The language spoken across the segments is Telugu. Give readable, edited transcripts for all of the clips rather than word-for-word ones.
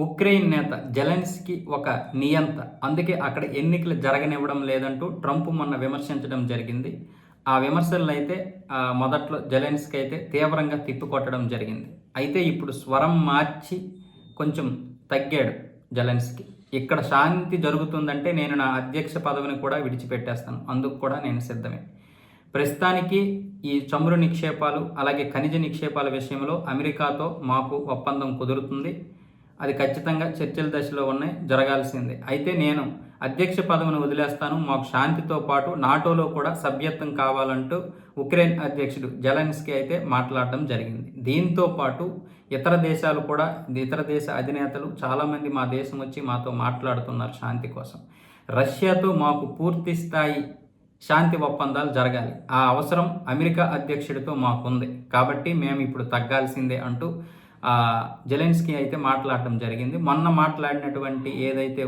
ఉక్రెయిన్ నేత జెలెన్స్కీ ఒక నియంత, అందుకే అక్కడ ఎన్నికలు జరగనివ్వడం లేదంటూ ట్రంప్ మొన్న విమర్శించడం జరిగింది. ఆ విమర్శలను అయితే మొదట్లో జెలెన్స్కీ అయితే తీవ్రంగా తిప్పికొట్టడం జరిగింది. అయితే ఇప్పుడు స్వరం మార్చి కొంచెం తగ్గాడు జెలెన్స్కీ. ఇక్కడ శాంతి జరుగుతుందంటే నేను నా అధ్యక్ష పదవిని కూడా విడిచిపెట్టేస్తాను, అందుకు కూడా నేను సిద్ధమే. ప్రస్తుతానికి ఈ చమురు నిక్షేపాలు అలాగే ఖనిజ నిక్షేపాల విషయంలో అమెరికాతో మాకు ఒప్పందం కుదురుతుంది. అది ఖచ్చితంగా చర్చల దశలో ఉన్నాయి, జరగాల్సిందే. అయితే నేను అధ్యక్ష పదవిని వదిలేస్తాను, మాకు శాంతితో పాటు నాటోలో కూడా సభ్యత్వం కావాలంటూ ఉక్రెయిన్ అధ్యక్షుడు జెలెన్స్కీ అయితే మాట్లాడడం జరిగింది. దీంతో పాటు ఇతర దేశాలు కూడా, ఇతర దేశ అధినేతలు చాలామంది మా దేశం వచ్చి మాతో మాట్లాడుతున్నారు శాంతి కోసం. రష్యాతో మాకు పూర్తి స్థాయి శాంతి ఒప్పందాలు జరగాలి, ఆ అవసరం అమెరికా అధ్యక్షుడితో మాకుంది, కాబట్టి మేము ఇప్పుడు తగ్గాల్సిందే అంటూ జెలెన్స్కీ అయితే మాట్లాడటం జరిగింది. మొన్న మాట్లాడినటువంటి ఏదైతే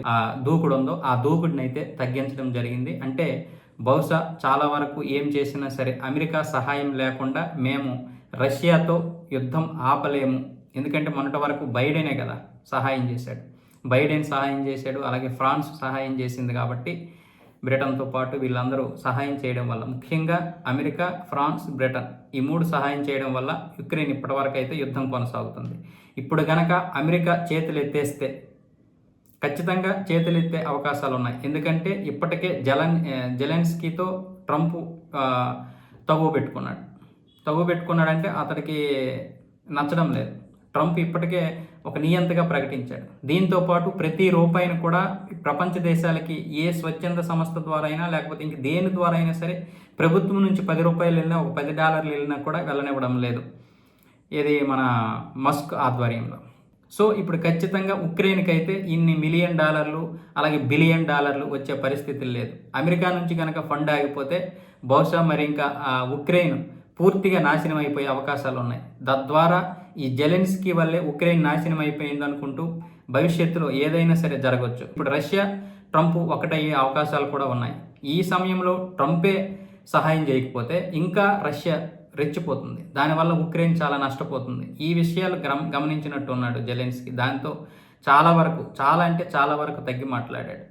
దూకుడు ఉందో ఆ దూకుడిని అయితే తగ్గించడం జరిగింది. అంటే బహుశా చాలా వరకు ఏం చేసినా సరే అమెరికా సహాయం లేకుండా మేము రష్యాతో యుద్ధం ఆపలేము. ఎందుకంటే మొన్నటి వరకు బైడెనే కదా సహాయం చేశాడు, బైడెన్ సహాయం చేశాడు, అలాగే ఫ్రాన్స్ సహాయం చేసింది. కాబట్టి బ్రిటన్తో పాటు వీళ్ళందరూ సహాయం చేయడం వల్ల, ముఖ్యంగా అమెరికా, ఫ్రాన్స్, బ్రిటన్ ఈ మూడు సహాయం చేయడం వల్ల యుక్రెయిన్ ఇప్పటివరకు అయితే యుద్ధం కొనసాగుతుంది. ఇప్పుడు గనక అమెరికా చేతులు ఎత్తేస్తే ఖచ్చితంగా చేతులు ఎత్తే అవకాశాలు ఉన్నాయి. ఎందుకంటే ఇప్పటికే జెలెన్స్కీతో ట్రంప్ తగువ పెట్టుకున్నాడంటే అతడికి నచ్చడం లేదు. ట్రంప్ ఇప్పటికే ఒక నియంతగా ప్రకటించాడు. దీంతో పాటు ప్రతి రూపాయిని కూడా ప్రపంచ దేశాలకి ఏ స్వచ్ఛంద సంస్థ ద్వారా అయినా లేకపోతే ఇంక దేని ద్వారా అయినా సరే ప్రభుత్వం నుంచి 10 రూపాయలు వెళ్ళినా, ఒక $10 వెళ్ళినా కూడా వెళ్ళనివ్వడం లేదు, ఇది మన మస్క్ ఆధ్వర్యంలో. సో ఇప్పుడు ఖచ్చితంగా ఉక్రెయిన్కి అయితే ఇన్ని $1 మిలియన్ అలాగే $1 బిలియన్ వచ్చే పరిస్థితి లేదు. అమెరికా నుంచి కనుక ఫండ్ ఆగిపోతే బహుశా మరి ఇంకా ఉక్రెయిన్ పూర్తిగా నాశనం అయిపోయే అవకాశాలు ఉన్నాయి. తద్వారా ఈ జెలెన్స్కీ వల్లే ఉక్రెయిన్ నాశనం అయిపోయింది అనుకుంటూ భవిష్యత్తులో ఏదైనా సరే జరగవచ్చు. ఇప్పుడు రష్యా, ట్రంప్ ఒకటయ్యే అవకాశాలు కూడా ఉన్నాయి. ఈ సమయంలో ట్రంపే సహాయం చేయకపోతే ఇంకా రష్యా రెచ్చిపోతుంది, దానివల్ల ఉక్రెయిన్ చాలా నష్టపోతుంది. ఈ విషయాలు గమనించినట్టు ఉన్నాడు జెలెన్స్కీ. దాంతో చాలా వరకు తగ్గి మాట్లాడాడు.